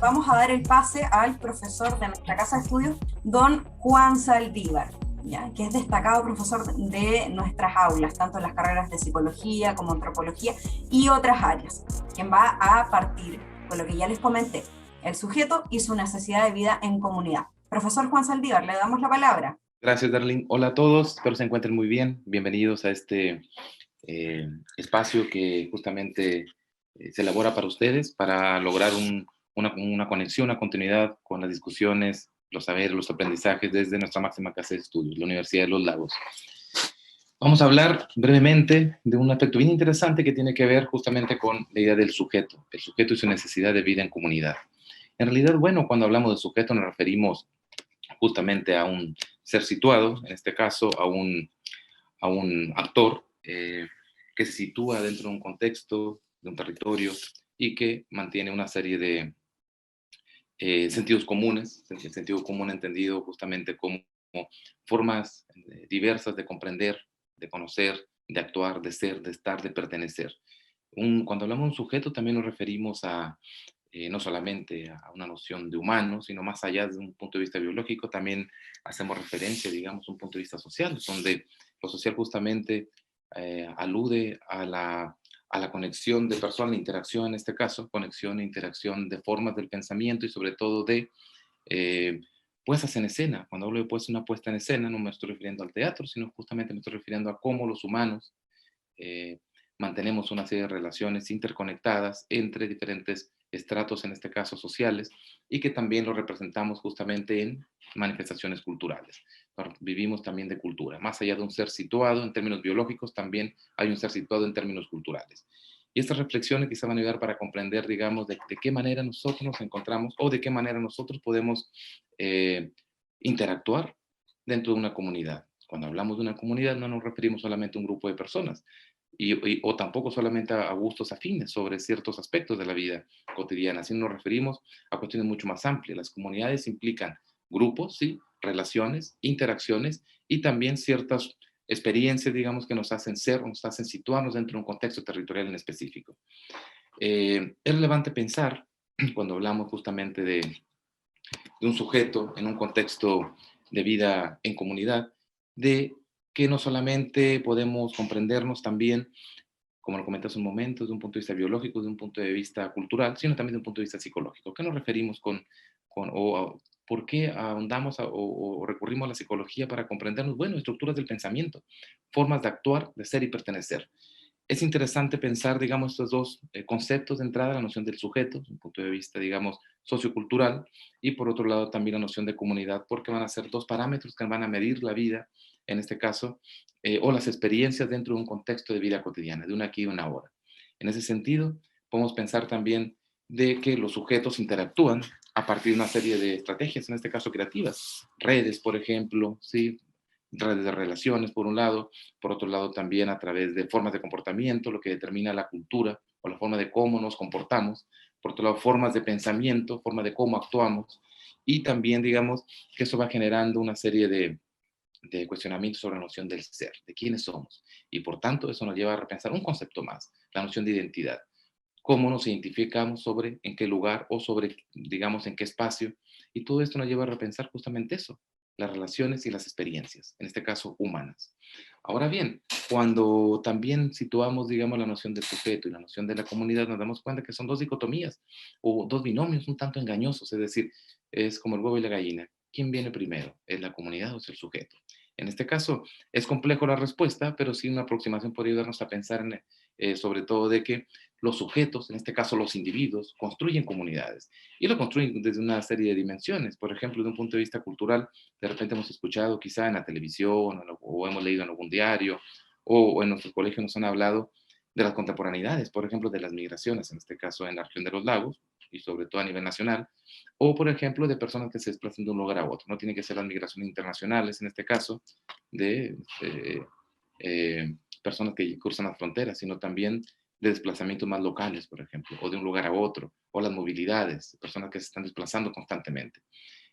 vamos a dar el pase al profesor de nuestra casa de estudios, don Juan Saldívar, ¿ya? Que es destacado profesor de nuestras aulas, tanto en las carreras de psicología como antropología y otras áreas, quien va a partir con lo que ya les comenté, el sujeto y su necesidad de vida en comunidad. Profesor Juan Saldívar, le damos la palabra. Gracias, Darlene. Hola a todos, espero se encuentren muy bien. Bienvenidos a este espacio que justamente se elabora para ustedes, para lograr una conexión, una continuidad con las discusiones, los saberes, los aprendizajes desde nuestra máxima casa de estudios, la Universidad de los Lagos. Vamos a hablar brevemente de un aspecto bien interesante que tiene que ver justamente con la idea del sujeto, el sujeto y su necesidad de vida en comunidad. En realidad, bueno, cuando hablamos de sujeto nos referimos justamente a un ser situado, en este caso a un actor que se sitúa dentro de un contexto, de un territorio y que mantiene una serie de sentidos comunes, el sentido común entendido justamente como formas diversas de comprender, de conocer, de actuar, de ser, de estar, de pertenecer. Cuando hablamos de un sujeto también nos referimos a no solamente a una noción de humano, sino más allá de un punto de vista biológico, también hacemos referencia, digamos, a un punto de vista social, donde lo social justamente alude a la conexión de personas, la interacción en este caso, conexión e interacción de formas del pensamiento y sobre todo de eh, puestas en escena. Cuando hablo de una puesta en escena, no me estoy refiriendo al teatro, sino justamente me estoy refiriendo a cómo los humanos eh, mantenemos una serie de relaciones interconectadas entre diferentes estratos, en este caso sociales, y que también lo representamos justamente en manifestaciones culturales. Vivimos también de cultura. Más allá de un ser situado en términos biológicos, también hay un ser situado en términos culturales. Y estas reflexiones quizá van a ayudar para comprender, digamos, de qué manera nosotros nos encontramos o de qué manera nosotros podemos eh, interactuar dentro de una comunidad. Cuando hablamos de una comunidad no nos referimos solamente a un grupo de personas, o tampoco solamente a gustos afines sobre ciertos aspectos de la vida cotidiana, sino nos referimos a cuestiones mucho más amplias. Las comunidades implican grupos, ¿sí? Relaciones, interacciones y también ciertas experiencias, digamos, que nos hacen ser, nos hacen situarnos dentro de un contexto territorial en específico. Es relevante pensar, cuando hablamos justamente de un sujeto en un contexto de vida en comunidad, de que no solamente podemos comprendernos también, como lo comenté hace un momento, de un punto de vista biológico, de un punto de vista cultural, sino también de un punto de vista psicológico. ¿Qué nos referimos por qué ahondamos o recurrimos a la psicología para comprendernos? Bueno, estructuras del pensamiento, formas de actuar, de ser y pertenecer. Es interesante pensar, digamos, estos dos conceptos de entrada, la noción del sujeto, desde un punto de vista, digamos, sociocultural, y por otro lado también la noción de comunidad, porque van a ser dos parámetros que van a medir la vida, en este caso, o las experiencias dentro de un contexto de vida cotidiana, de una aquí y una ahora. En ese sentido, podemos pensar también de que los sujetos interactúan a partir de una serie de estrategias, en este caso creativas, redes, por ejemplo, ¿sí? Redes de relaciones, por un lado, por otro lado también a través de formas de comportamiento, lo que determina la cultura o la forma de cómo nos comportamos, por otro lado formas de pensamiento, forma de cómo actuamos, y también digamos que eso va generando una serie de cuestionamientos sobre la noción del ser, de quiénes somos, y por tanto eso nos lleva a repensar un concepto más, la noción de identidad, cómo nos identificamos sobre en qué lugar o sobre, digamos, en qué espacio. Y todo esto nos lleva a repensar justamente eso, las relaciones y las experiencias, en este caso humanas. Ahora bien, cuando también situamos, digamos, la noción del sujeto y la noción de la comunidad, nos damos cuenta que son dos dicotomías o dos binomios un tanto engañosos, es decir, es como el huevo y la gallina. ¿Quién viene primero? ¿Es la comunidad o es el sujeto? En este caso, es complejo la respuesta, pero sí una aproximación podría ayudarnos a pensar sobre todo de que los sujetos, en este caso los individuos, construyen comunidades y lo construyen desde una serie de dimensiones. Por ejemplo, de un punto de vista cultural, de repente hemos escuchado quizá en la televisión o hemos leído en algún diario o en nuestros colegios nos han hablado de las contemporaneidades, por ejemplo, de las migraciones, en este caso en la región de los lagos y sobre todo a nivel nacional, o por ejemplo de personas que se desplazan de un lugar a otro. No tienen que ser las migraciones internacionales, en este caso, de personas que cruzan las fronteras, sino también de desplazamientos más locales, por ejemplo, o de un lugar a otro, o las movilidades, personas que se están desplazando constantemente.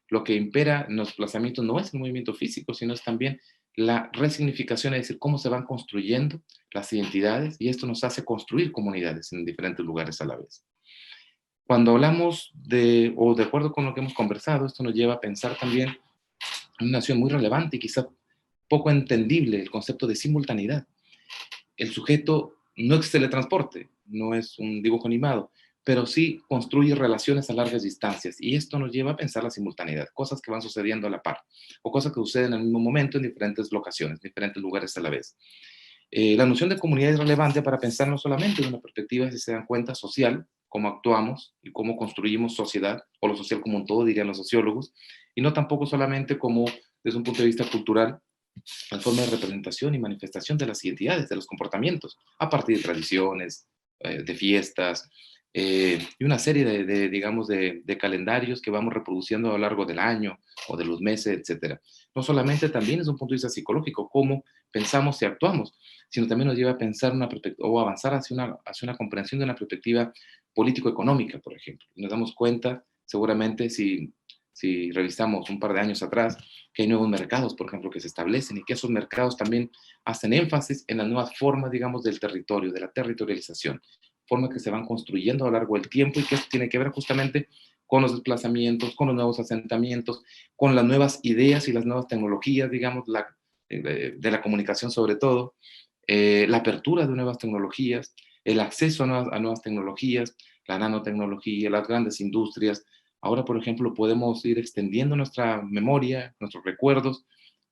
Lo que impera en los desplazamientos no es el movimiento físico, sino es también la resignificación, es decir, cómo se van construyendo las identidades y esto nos hace construir comunidades en diferentes lugares a la vez. Cuando hablamos o de acuerdo con lo que hemos conversado, esto nos lleva a pensar también en una noción muy relevante y quizá poco entendible, el concepto de simultaneidad. El sujeto no es teletransporte, no es un dibujo animado, pero sí construye relaciones a largas distancias. Y esto nos lleva a pensar la simultaneidad, cosas que van sucediendo a la par, o cosas que suceden al mismo momento en diferentes locaciones, diferentes lugares a la vez. La noción de comunidad es relevante para pensar no solamente de una perspectiva, si se dan cuenta, social, cómo actuamos y cómo construimos sociedad, o lo social como un todo, dirían los sociólogos, y no tampoco solamente como desde un punto de vista cultural, la forma de representación y manifestación de las identidades, de los comportamientos, a partir de tradiciones, de fiestas, y una serie digamos, de calendarios que vamos reproduciendo a lo largo del año o de los meses, etcétera. No solamente también desde un punto de vista psicológico, cómo pensamos y actuamos, sino también nos lleva a pensar o avanzar hacia una comprensión de una perspectiva político-económica, por ejemplo. Y nos damos cuenta, seguramente, si revisamos un par de años atrás, que hay nuevos mercados, por ejemplo, que se establecen y que esos mercados también hacen énfasis en las nuevas formas, digamos, del territorio, de la territorialización, formas que se van construyendo a lo largo del tiempo y que esto tiene que ver justamente con los desplazamientos, con los nuevos asentamientos, con las nuevas ideas y las nuevas tecnologías, digamos, de la comunicación sobre todo, la apertura de nuevas tecnologías, el acceso a nuevas tecnologías, la nanotecnología, las grandes industrias. Ahora, por ejemplo, podemos ir extendiendo nuestra memoria, nuestros recuerdos,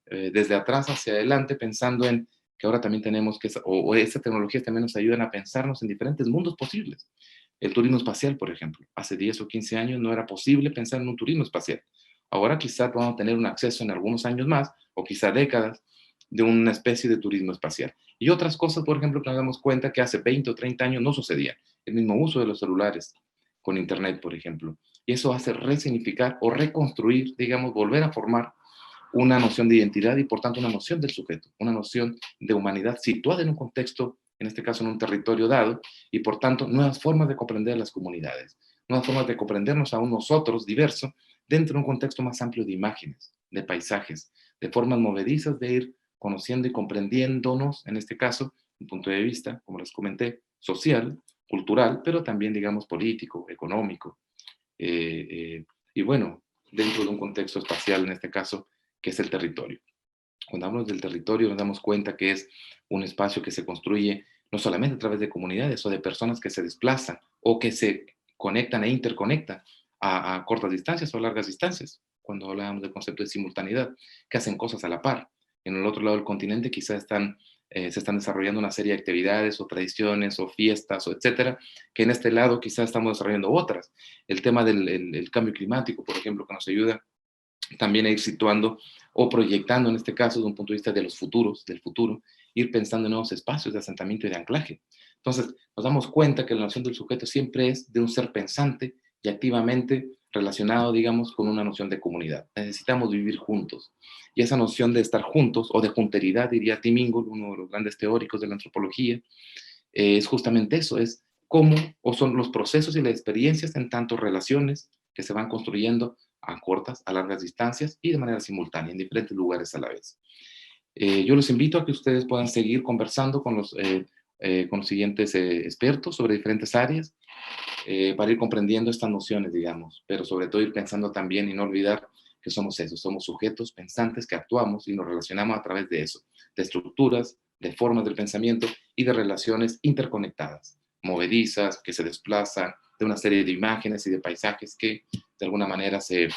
desde atrás hacia adelante, pensando en que ahora también tenemos o estas tecnologías también nos ayudan a pensarnos en diferentes mundos posibles. El turismo espacial, por ejemplo, hace 10 o 15 años no era posible pensar en un turismo espacial. Ahora quizás vamos a tener un acceso en algunos años más, o quizá décadas, de una especie de turismo espacial. Y otras cosas, por ejemplo, que nos damos cuenta que hace 20 o 30 años no sucedían. El mismo uso de los celulares con Internet, por ejemplo. Y eso hace resignificar o reconstruir, digamos, volver a formar una noción de identidad y por tanto una noción del sujeto, una noción de humanidad situada en un contexto, en este caso en un territorio dado, y por tanto nuevas formas de comprender las comunidades, nuevas formas de comprendernos a un nosotros diverso dentro de un contexto más amplio de imágenes, de paisajes, de formas movedizas de ir conociendo y comprendiéndonos, en este caso, un punto de vista, como les comenté, social, cultural, pero también, digamos, político, económico, eh, eh, y bueno, dentro de un contexto espacial, en este caso, que es el territorio. Cuando hablamos del territorio nos damos cuenta que es un espacio que se construye no solamente a través de comunidades o de personas que se desplazan o que se conectan e interconectan a cortas distancias o a largas distancias, cuando hablábamos del concepto de simultaneidad, que hacen cosas a la par. En el otro lado del continente quizás se están desarrollando una serie de actividades o tradiciones o fiestas o etcétera, que en este lado quizás estamos desarrollando otras. El tema del cambio climático, por ejemplo, que nos ayuda también a ir situando o proyectando, en este caso, desde un punto de vista de los futuros, del futuro, ir pensando en nuevos espacios de asentamiento y de anclaje. Entonces, nos damos cuenta que la noción del sujeto siempre es de un ser pensante y activamente relacionado, digamos, con una noción de comunidad. Necesitamos vivir juntos. Y esa noción de estar juntos, o de junteridad, diría Tim Ingold, uno de los grandes teóricos de la antropología, es justamente eso, es cómo o son los procesos y las experiencias en tanto relaciones que se van construyendo a cortas, a largas distancias y de manera simultánea, en diferentes lugares a la vez. Yo los invito a que ustedes puedan seguir conversando con los siguientes expertos sobre diferentes áreas para ir comprendiendo estas nociones, digamos, pero sobre todo ir pensando también y no olvidar que somos eso, somos sujetos pensantes que actuamos y nos relacionamos a través de eso, de estructuras, de formas del pensamiento y de relaciones interconectadas, movedizas, que se desplazan, de una serie de imágenes y de paisajes que de alguna manera se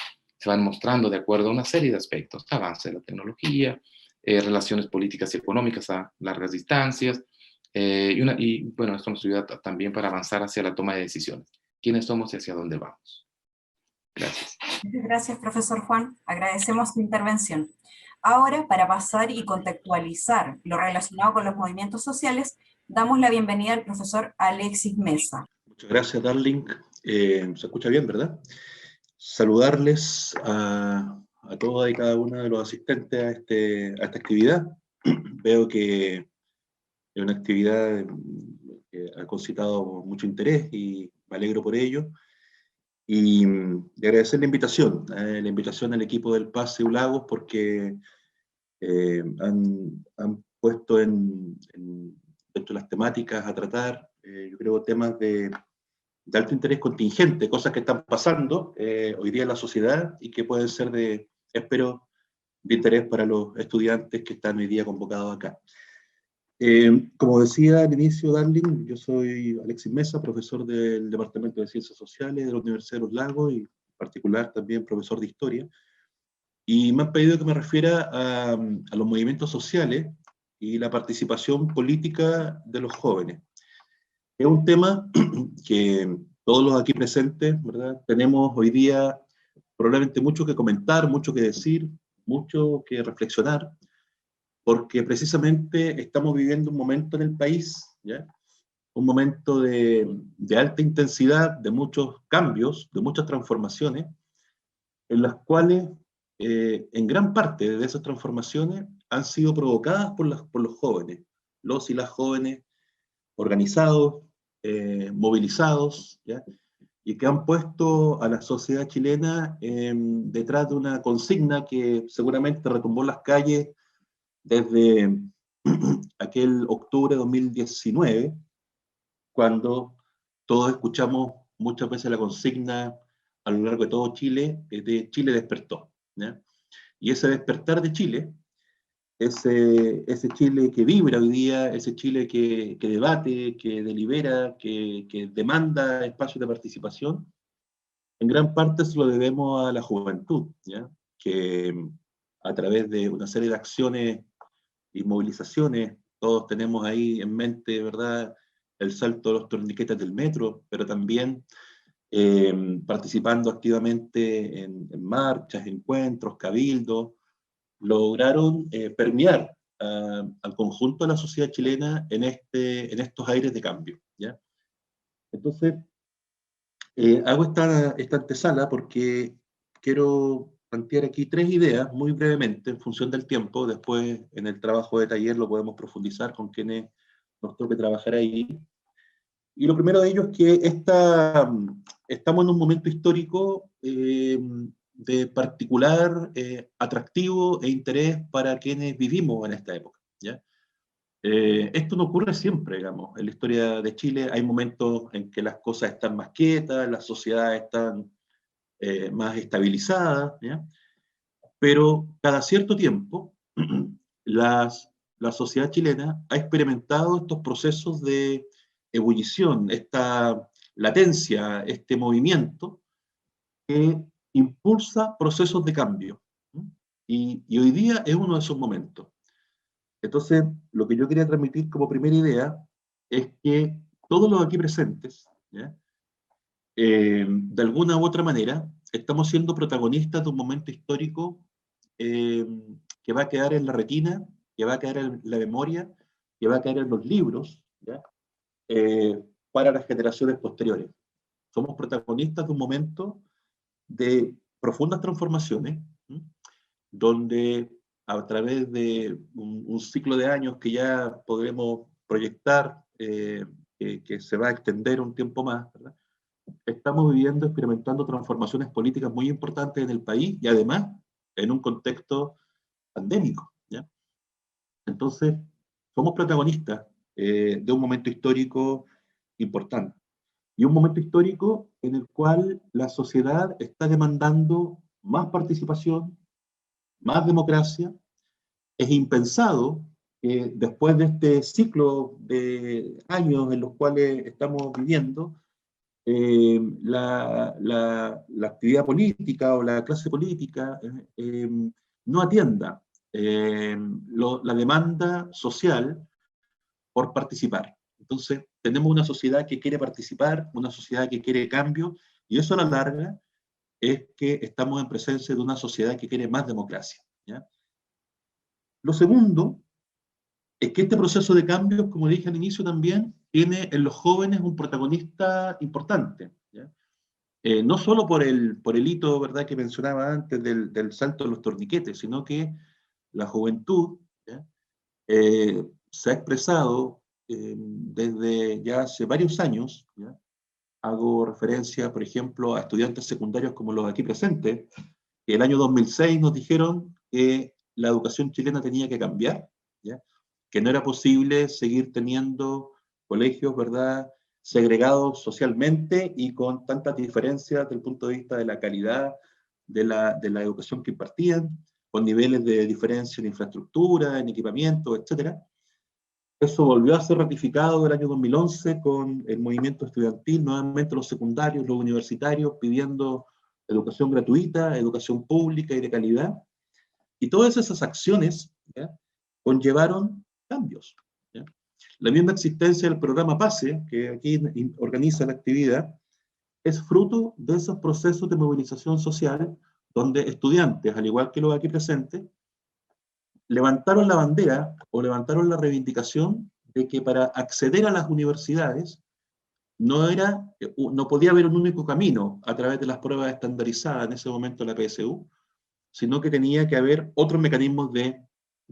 van mostrando de acuerdo a una serie de aspectos, avance de la tecnología, relaciones políticas y económicas a largas distancias, bueno, esto nos ayuda también para avanzar hacia la toma de decisiones. ¿Quiénes somos y hacia dónde vamos? Gracias. Muchas gracias, profesor Juan. Agradecemos su intervención. Ahora, para pasar y contextualizar lo relacionado con los movimientos sociales, damos la bienvenida al profesor Alexis Mesa. Muchas gracias, Darling. Se escucha bien, ¿verdad? Saludarles a todas y cada uno de los asistentes a esta actividad. Veo que es una actividad que ha concitado mucho interés y me alegro por ello. Y agradecer la invitación al equipo del PAS Lagos porque han puesto dentro de las temáticas a tratar, yo creo, temas de de alto interés contingente, cosas que están pasando hoy día en la sociedad y que pueden ser de, espero, de interés para los estudiantes que están hoy día convocados acá. Como decía al inicio, Darling, yo soy Alexis Mesa, profesor del Departamento de Ciencias Sociales de la Universidad de los Lagos y en particular también profesor de Historia. Y me han pedido que me refiera a los movimientos sociales y la participación política de los jóvenes. Es un tema que todos los aquí presentes, ¿verdad?, tenemos hoy día probablemente mucho que comentar, mucho que decir, mucho que reflexionar, porque precisamente estamos viviendo un momento en el país, ¿ya?, un momento de alta intensidad, de muchos cambios, de muchas transformaciones, en las cuales en gran parte de esas transformaciones han sido provocadas por los jóvenes, los y las jóvenes organizados, movilizados, ¿ya?, y que han puesto a la sociedad chilena detrás de una consigna que seguramente retumbó las calles desde aquel octubre de 2019, cuando todos escuchamos muchas veces la consigna a lo largo de todo Chile, de Chile despertó, ¿ya? Y ese despertar de Chile, ese Chile que vibra hoy día, ese Chile que debate, que delibera, que demanda espacios de participación, en gran parte se lo debemos a la juventud, ¿ya?, que a través de una serie de acciones y movilizaciones, todos tenemos ahí en mente, ¿verdad?, el salto de los torniquetes del metro, pero también participando activamente en marchas, encuentros, cabildos, lograron permear al conjunto de la sociedad chilena en estos aires de cambio, ¿ya? Entonces, hago esta antesala porque quiero plantear aquí tres ideas muy brevemente en función del tiempo. Después en el trabajo de taller lo podemos profundizar con quienes nos toque trabajar ahí. Y lo primero de ellos es que estamos en un momento histórico de particular atractivo e interés para quienes vivimos en esta época, ¿ya? Esto no ocurre siempre, digamos. En la historia de Chile hay momentos en que las cosas están más quietas, las sociedades están más estabilizadas, ¿ya? Pero cada cierto tiempo la sociedad chilena ha experimentado estos procesos de ebullición, esta latencia, este movimiento que impulsa procesos de cambio. Y hoy día es uno de esos momentos. Entonces, lo que yo quería transmitir como primera idea es que todos los aquí presentes, ¿ya?, de alguna u otra manera, estamos siendo protagonistas de un momento histórico que va a quedar en la retina, que va a quedar en la memoria, que va a quedar en los libros, ¿ya?, para las generaciones posteriores. Somos protagonistas de un momento de profundas transformaciones, ¿sí?, donde a través de un ciclo de años que ya podremos proyectar, que se va a extender un tiempo más, ¿verdad?, estamos viviendo, experimentando transformaciones políticas muy importantes en el país y además en un contexto pandémico, ¿ya? Entonces, somos protagonistas de un momento histórico importante. Y un momento histórico en el cual la sociedad está demandando más participación, más democracia. Es impensado que después de este ciclo de años en los cuales estamos viviendo, la actividad política o la clase política no atienda la demanda social por participar. Entonces, tenemos una sociedad que quiere participar, una sociedad que quiere cambio, y eso a la larga es que estamos en presencia de una sociedad que quiere más democracia, ¿ya? Lo segundo es que este proceso de cambio, como dije al inicio también, tiene en los jóvenes un protagonista importante, ¿ya? No solo por el hito, ¿verdad?, que mencionaba antes del salto de los torniquetes, sino que la juventud, ¿ya?, se ha expresado desde ya hace varios años, ¿ya? Hago referencia, por ejemplo, a estudiantes secundarios como los aquí presentes, que el año 2006 nos dijeron que la educación chilena tenía que cambiar, ¿ya?, que no era posible seguir teniendo colegios, ¿verdad?, segregados socialmente y con tantas diferencias desde el punto de vista de la calidad de la educación que impartían, con niveles de diferencia en infraestructura, en equipamiento, etc. Eso volvió a ser ratificado el año 2011 con el movimiento estudiantil, nuevamente los secundarios, los universitarios, pidiendo educación gratuita, educación pública y de calidad. Y todas esas acciones, ¿ya?, conllevaron cambios, ¿ya? La misma existencia del programa PASE, que aquí organiza la actividad, es fruto de esos procesos de movilización social donde estudiantes, al igual que los aquí presentes, levantaron la bandera o levantaron la reivindicación de que para acceder a las universidades no podía haber un único camino a través de las pruebas estandarizadas, en ese momento la PSU, sino que tenía que haber otros mecanismos de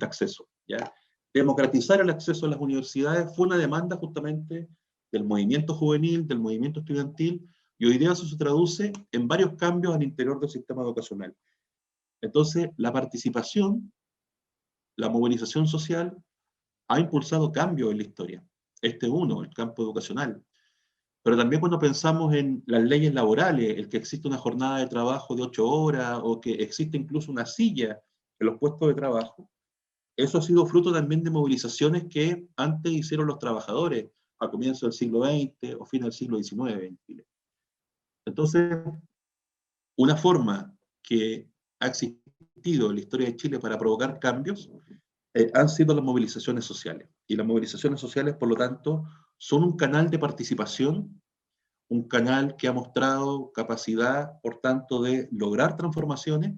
acceso, ¿ya? Democratizar el acceso a las universidades fue una demanda justamente del movimiento juvenil, del movimiento estudiantil, y hoy día eso se traduce en varios cambios al interior del sistema educacional. Entonces, la participación, la movilización social, ha impulsado cambios en la historia. Este es uno, el campo educacional. Pero también cuando pensamos en las leyes laborales, el que existe una jornada de trabajo de 8 horas, o que existe incluso una silla en los puestos de trabajo, eso ha sido fruto también de movilizaciones que antes hicieron los trabajadores a comienzos del siglo XX o fin del siglo XIX en Chile. Entonces, una forma que ha existido en la historia de Chile para provocar cambios han sido las movilizaciones sociales. Y las movilizaciones sociales, por lo tanto, son un canal de participación, un canal que ha mostrado capacidad, por tanto, de lograr transformaciones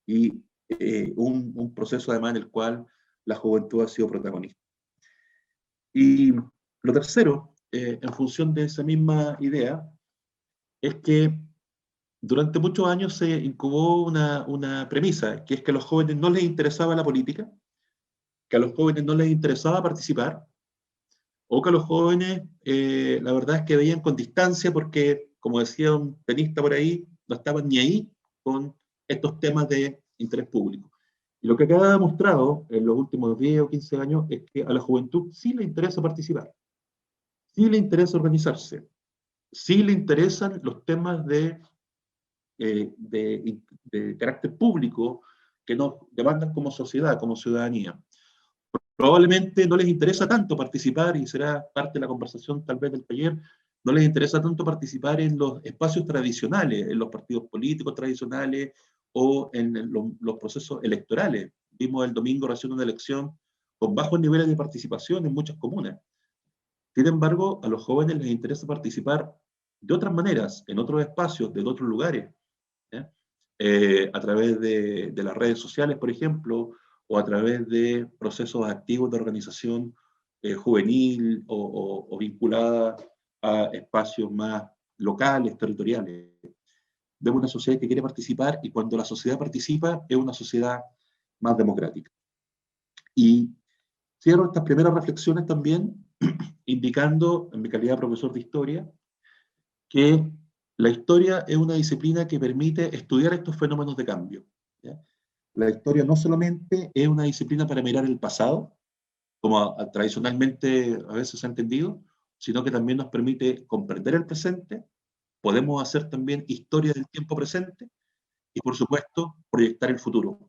y un proceso además en el cual la juventud ha sido protagonista. Y lo tercero, en función de esa misma idea, es que durante muchos años se incubó una premisa, que es que a los jóvenes no les interesaba la política, que a los jóvenes no les interesaba participar, o que a los jóvenes la verdad es que veían con distancia porque, como decía un tenista por ahí, no estaban ni ahí con estos temas de interés público. Y lo que queda demostrado en los últimos 10 o 15 años es que a la juventud sí le interesa participar, sí le interesa organizarse, sí le interesan los temas de carácter público que nos demandan como sociedad, como ciudadanía. Probablemente no les interesa tanto participar, y será parte de la conversación tal vez del taller, no les interesa tanto participar en los espacios tradicionales, en los partidos políticos tradicionales o en los procesos electorales. Vimos el domingo recién una elección con bajos niveles de participación en muchas comunas. Sin embargo, a los jóvenes les interesa participar de otras maneras, en otros espacios, de otros lugares, ¿eh? A través de las redes sociales, por ejemplo, o a través de procesos activos de organización juvenil o vinculada a espacios más locales, territoriales. Vemos una sociedad que quiere participar, y cuando la sociedad participa es una sociedad más democrática. Y cierro estas primeras reflexiones también indicando, en mi calidad de profesor de historia, que la historia es una disciplina que permite estudiar estos fenómenos de cambio, ¿ya? La historia no solamente es una disciplina para mirar el pasado, como tradicionalmente a veces se ha entendido, sino que también nos permite comprender el presente, podemos hacer también historia del tiempo presente y, por supuesto, proyectar el futuro,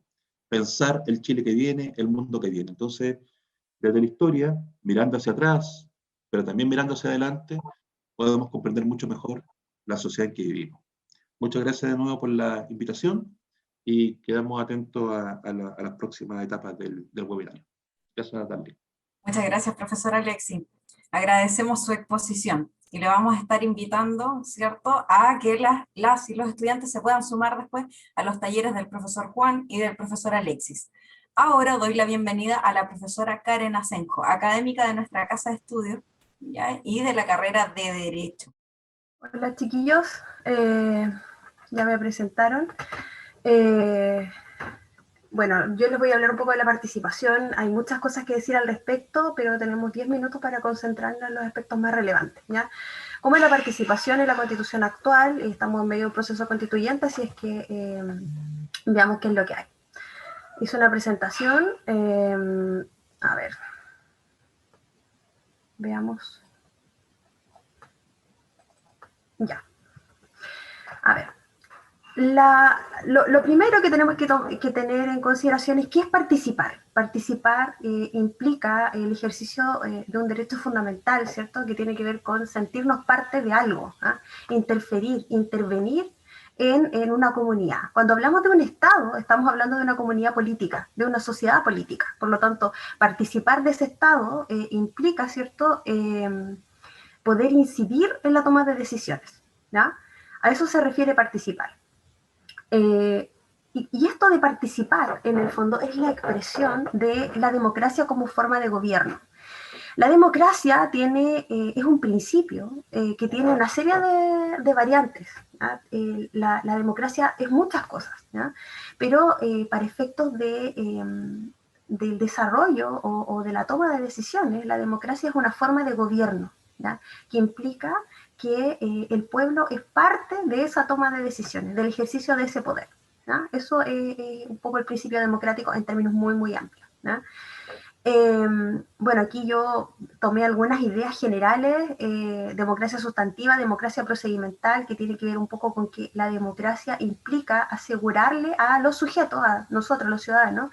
pensar el Chile que viene, el mundo que viene. Entonces, desde la historia, mirando hacia atrás, pero también mirando hacia adelante, podemos comprender mucho mejor la sociedad en que vivimos. Muchas gracias de nuevo por la invitación y quedamos atentos a las próximas etapas del webinar. Gracias, Natalia. Muchas gracias, profesor Alexis. Agradecemos su exposición y le vamos a estar invitando, ¿cierto?, a que las y los estudiantes se puedan sumar después a los talleres del profesor Juan y del profesor Alexis. Ahora doy la bienvenida a la profesora Karen Asenjo, académica de nuestra casa de estudios, ¿ya?, y de la carrera de Derecho. Hola chiquillos, ya me presentaron. Bueno, yo les voy a hablar un poco de la participación. Hay muchas cosas que decir al respecto, pero tenemos 10 minutos para concentrarnos en los aspectos más relevantes, ¿ya? ¿Cómo es la participación en la Constitución actual? Estamos en medio de un proceso constituyente, así es que veamos qué es lo que hay. Hice una presentación, a ver, veamos. Ya. A ver. Lo primero que tenemos que tener en consideración es qué es participar. Participar implica el ejercicio de un derecho fundamental, ¿cierto? Que tiene que ver con sentirnos parte de algo, ¿ah? Intervenir en una comunidad. Cuando hablamos de un Estado, estamos hablando de una comunidad política, de una sociedad política. Por lo tanto, participar de ese Estado implica, ¿cierto?, poder incidir en la toma de decisiones, ¿ya? A eso se refiere participar. Y esto de participar, en el fondo, es la expresión de la democracia como forma de gobierno. La democracia es un principio que tiene una serie de variantes. La democracia es muchas cosas, ¿ya? Pero para efectos del desarrollo o de la toma de decisiones, la democracia es una forma de gobierno, ¿ya? Que implica que el pueblo es parte de esa toma de decisiones, del ejercicio de ese poder, ¿ya? Eso es un poco el principio democrático en términos muy, muy amplios, ¿ya? Bueno, aquí yo tomé algunas ideas generales, democracia sustantiva, democracia procedimental, que tiene que ver un poco con que la democracia implica asegurarle a los sujetos, a nosotros los ciudadanos,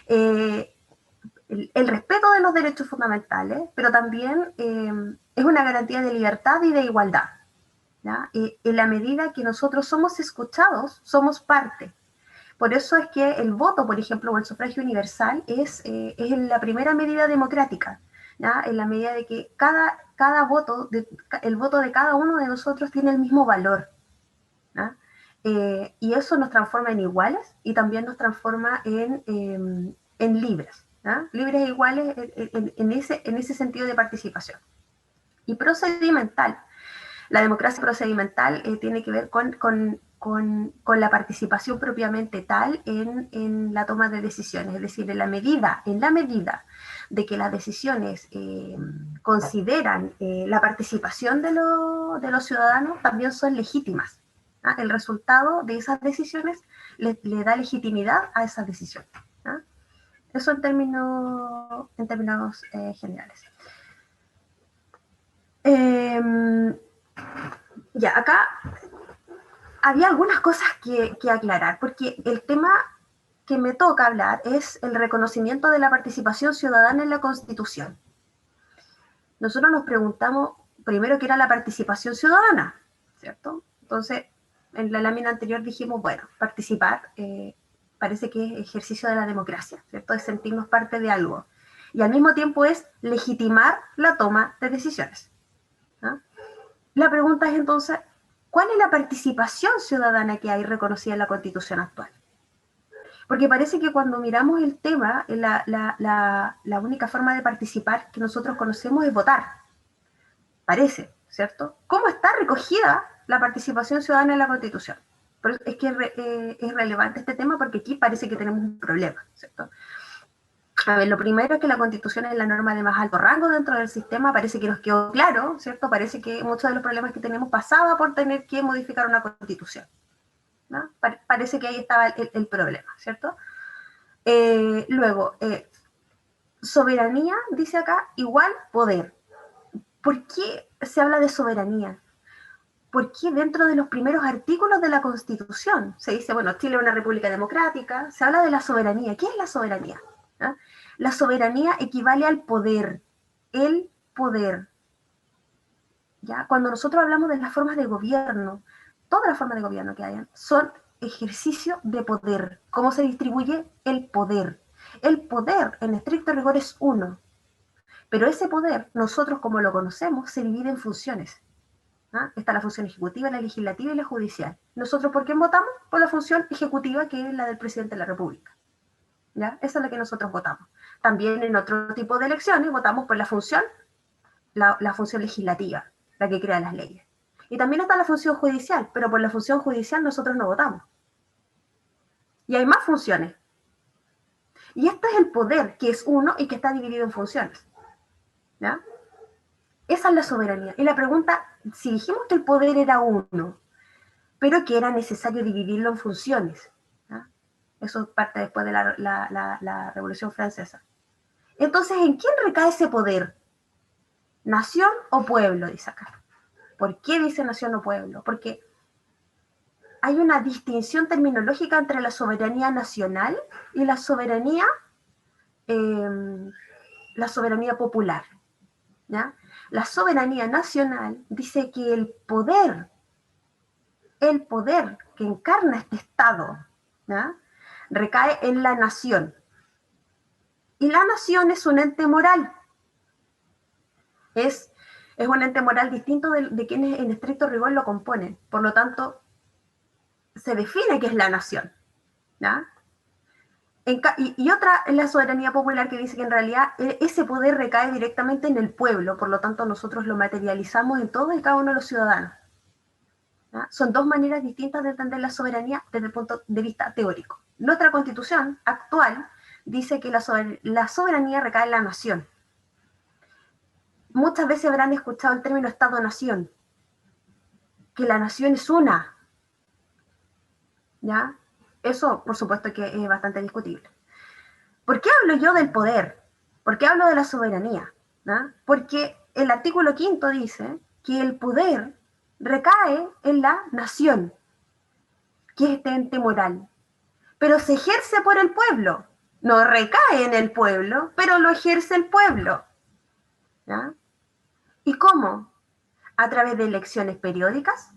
el respeto de los derechos fundamentales, pero también es una garantía de libertad y de igualdad, ¿ya? En la medida que nosotros somos escuchados, somos parte. Por eso es que el voto, por ejemplo, o el sufragio universal es la primera medida democrática, ¿ya? En la medida de que cada voto, el voto de cada uno de nosotros tiene el mismo valor, ¿ya? Y eso nos transforma en iguales y también nos transforma en libres, ¿ya? Libres e iguales en ese sentido de participación. Y procedimental. La democracia procedimental tiene que ver con la participación propiamente tal en la toma de decisiones, es decir, en la medida de que las decisiones consideran la participación de los ciudadanos, también son legítimas, ¿ah? El resultado de esas decisiones le da legitimidad a esas decisiones, ¿ah? Eso en términos generales. Ya, acá había algunas cosas que aclarar, porque el tema que me toca hablar es el reconocimiento de la participación ciudadana en la Constitución. Nosotros nos preguntamos primero qué era la participación ciudadana, ¿cierto? Entonces, en la lámina anterior dijimos, bueno, participar parece que es ejercicio de la democracia, ¿cierto? Es sentirnos parte de algo. Y al mismo tiempo es legitimar la toma de decisiones, ¿no? La pregunta es entonces, ¿cuál es la participación ciudadana que hay reconocida en la Constitución actual? Porque parece que cuando miramos el tema, la única forma de participar que nosotros conocemos es votar. Parece, ¿cierto? ¿Cómo está recogida la participación ciudadana en la Constitución? Pero es que es relevante este tema porque aquí parece que tenemos un problema, ¿cierto? A ver, lo primero es que la Constitución es la norma de más alto rango dentro del sistema, parece que nos quedó claro, ¿cierto? Parece que muchos de los problemas que tenemos pasaba por tener que modificar una Constitución, ¿no? Parece que ahí estaba el problema, ¿cierto? Luego, soberanía, dice acá, igual poder. ¿Por qué se habla de soberanía? Porque dentro de los primeros artículos de la Constitución se dice, bueno, Chile es una república democrática, se habla de la soberanía. ¿Qué es la soberanía? ¿Ah? La soberanía equivale al poder, el poder. ¿Ya? Cuando nosotros hablamos de las formas de gobierno, todas las formas de gobierno que hayan son ejercicio de poder. ¿Cómo se distribuye el poder? El poder, en estricto rigor, es uno. Pero ese poder, nosotros como lo conocemos, se divide en funciones. ¿Ah? Está la función ejecutiva, la legislativa y la judicial. ¿Nosotros por quién votamos? Por la función ejecutiva, que es la del presidente de la República. ¿Ya? Esa es la que nosotros votamos. También en otro tipo de elecciones votamos por la función legislativa, la que crea las leyes. Y también está la función judicial, pero por la función judicial nosotros no votamos. Y hay más funciones. Y este es el poder, que es uno y que está dividido en funciones. ¿Ya? Esa es la soberanía. Y la pregunta, si dijimos que el poder era uno, pero que era necesario dividirlo en funciones, ¿ya? Eso parte después de la Revolución Francesa. Entonces, ¿en quién recae ese poder? ¿Nación o pueblo? Dice acá. ¿Por qué dice nación o pueblo? Porque hay una distinción terminológica entre la soberanía nacional y la soberanía popular, ¿ya? La soberanía nacional dice que el poder que encarna este Estado, ¿ya?, recae en la nación. Y la nación es un ente moral. Es un ente moral distinto de quienes en estricto rigor lo componen. Por lo tanto, se define qué es la nación, ¿ya? Y otra es la soberanía popular, que dice que en realidad ese poder recae directamente en el pueblo, por lo tanto nosotros lo materializamos en todos y cada uno de los ciudadanos, ¿ya? Son dos maneras distintas de entender la soberanía desde el punto de vista teórico. Nuestra constitución actual dice que la soberanía recae en la nación. Muchas veces habrán escuchado el término Estado-nación, que la nación es una, ¿ya? Eso, por supuesto, que es bastante discutible. ¿Por qué hablo yo del poder? ¿Por qué hablo de la soberanía? ¿No? Porque el artículo 5 dice que el poder recae en la nación, que es este ente moral, pero se ejerce por el pueblo. No recae en el pueblo, pero lo ejerce el pueblo, ¿ya? ¿Y cómo? A través de elecciones periódicas.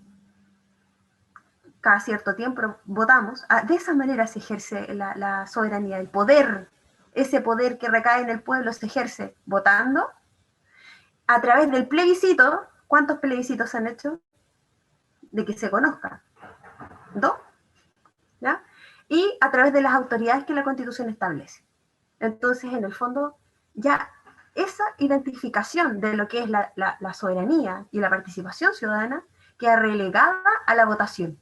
Cada cierto tiempo votamos. De esa manera se ejerce la soberanía, el poder. Ese poder que recae en el pueblo se ejerce votando. A través del plebiscito. ¿Cuántos plebiscitos se han hecho? De que se conozca. 2. ¿Ya? Y a través de las autoridades que la Constitución establece. Entonces, en el fondo, ya esa identificación de lo que es la soberanía y la participación ciudadana queda relegada a la votación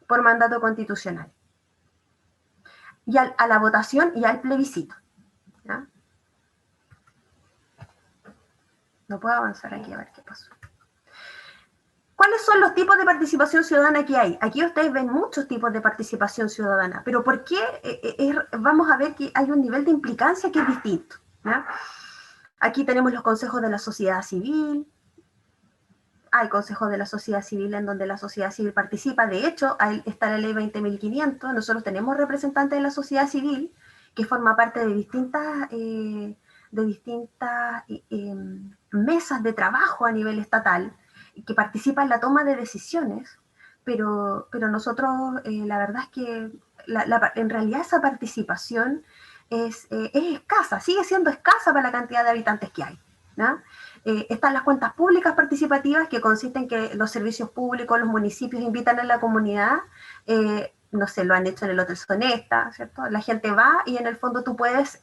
por mandato constitucional. Y a la votación y al plebiscito, ¿ya? No puedo avanzar aquí, a ver qué pasó. ¿Cuáles son los tipos de participación ciudadana que hay? Aquí ustedes ven muchos tipos de participación ciudadana, pero ¿por qué? Vamos a ver que hay un nivel de implicancia que es distinto, ¿ya? Aquí tenemos los consejos de la sociedad civil. Hay consejos de la sociedad civil en donde la sociedad civil participa. De hecho, ahí está la ley 20.500. Nosotros tenemos representantes de la sociedad civil que forma parte de distintas mesas de trabajo a nivel estatal, que participan en la toma de decisiones, pero nosotros, la verdad es que en realidad esa participación es escasa, sigue siendo escasa para la cantidad de habitantes que hay, ¿no? Están las cuentas públicas participativas, que consisten en que los servicios públicos, los municipios invitan a la comunidad, no sé, lo han hecho en el Hotel Sonesta, ¿cierto? La gente va y en el fondo tú puedes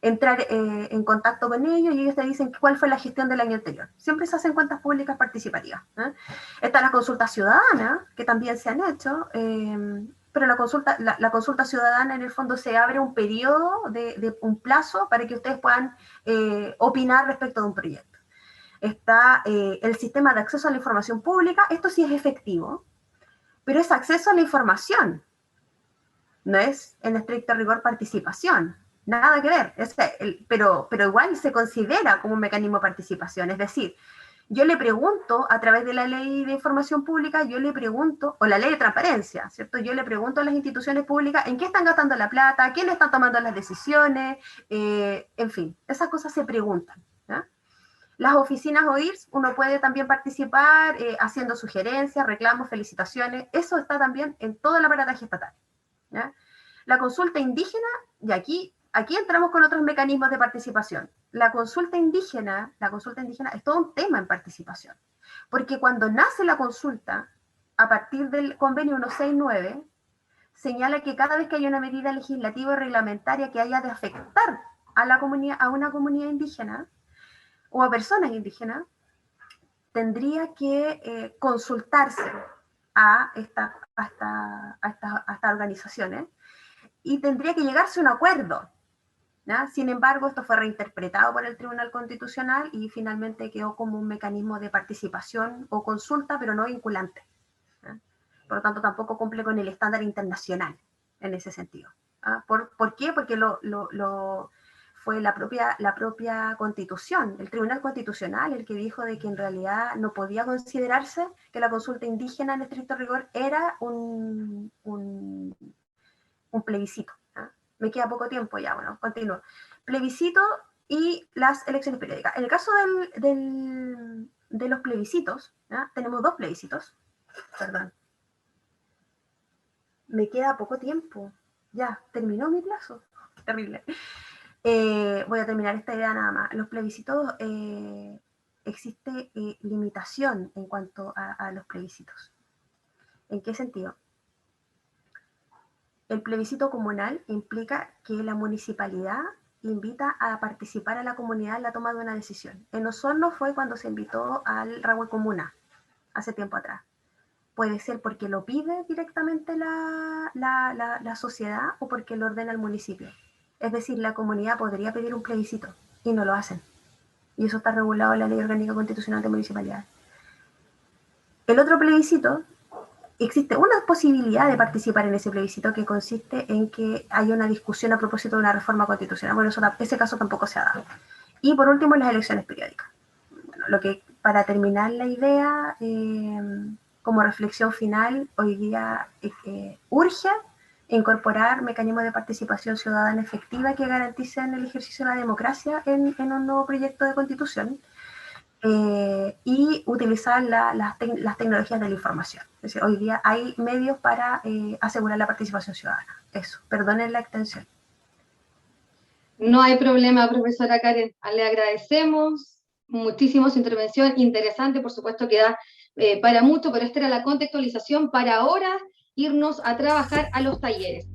entrar en contacto con ellos y ellos te dicen cuál fue la gestión del año anterior. Siempre se hacen cuentas públicas participativas, ¿eh? Están las consultas ciudadanas, que también se han hecho, pero la consulta ciudadana en el fondo se abre un periodo de un plazo para que ustedes puedan opinar respecto de un proyecto. Está el sistema de acceso a la información pública. Esto sí es efectivo, pero es acceso a la información, no es en estricto rigor participación. Nada que ver, pero igual se considera como un mecanismo de participación. Es decir, yo le pregunto a través de la ley de información pública, o la ley de transparencia, ¿cierto? Yo le pregunto a las instituciones públicas en qué están gastando la plata, quién está tomando las decisiones, en fin, esas cosas se preguntan, ¿ya? Las oficinas OIRS, uno puede también participar haciendo sugerencias, reclamos, felicitaciones. Eso está también en todo el aparataje estatal, ¿ya? La consulta indígena, y aquí entramos con otros mecanismos de participación. La consulta indígena es todo un tema en participación, porque cuando nace la consulta, a partir del convenio 169, señala que cada vez que hay una medida legislativa o reglamentaria que haya de afectar a una comunidad indígena o a personas indígenas, tendría que consultarse a estas organizaciones y tendría que llegarse a un acuerdo, ¿ya? Sin embargo, esto fue reinterpretado por el Tribunal Constitucional y finalmente quedó como un mecanismo de participación o consulta, pero no vinculante, ¿ya? Por lo tanto, tampoco cumple con el estándar internacional en ese sentido, ¿ya? ¿Por qué? Porque fue la propia Constitución, el Tribunal Constitucional, el que dijo de que en realidad no podía considerarse que la consulta indígena en estricto rigor era un plebiscito. ¿Ah? Me queda poco tiempo ya, bueno, continúo. Plebiscito y las elecciones periódicas. En el caso de los plebiscitos, ¿ah? Tenemos 2 plebiscitos, perdón. Me queda poco tiempo. Ya, terminó mi plazo. Terrible. Voy a terminar esta idea nada más. Los plebiscitos, existe limitación en cuanto a los plebiscitos. ¿En qué sentido? El plebiscito comunal implica que la municipalidad invita a participar a la comunidad en la toma de una decisión. En Osorno fue cuando se invitó al Rahue Comuna, hace tiempo atrás. Puede ser porque lo pide directamente la sociedad o porque lo ordena el municipio. Es decir, la comunidad podría pedir un plebiscito y no lo hacen. Y eso está regulado en la Ley Orgánica Constitucional de Municipalidades. El otro plebiscito, existe una posibilidad de participar en ese plebiscito que consiste en que haya una discusión a propósito de una reforma constitucional. Bueno, ese caso tampoco se ha dado. Y por último, las elecciones periódicas. Bueno, para terminar la idea, como reflexión final, hoy día urge incorporar mecanismos de participación ciudadana efectiva que garanticen el ejercicio de la democracia en un nuevo proyecto de constitución, y utilizar las tecnologías de la información. Es decir, hoy día hay medios para asegurar la participación ciudadana. Eso, perdonen la extensión. No hay problema, profesora Karen. Le agradecemos muchísimo su intervención, interesante, por supuesto que da para mucho, pero esta era la contextualización para ahora irnos a trabajar a los talleres.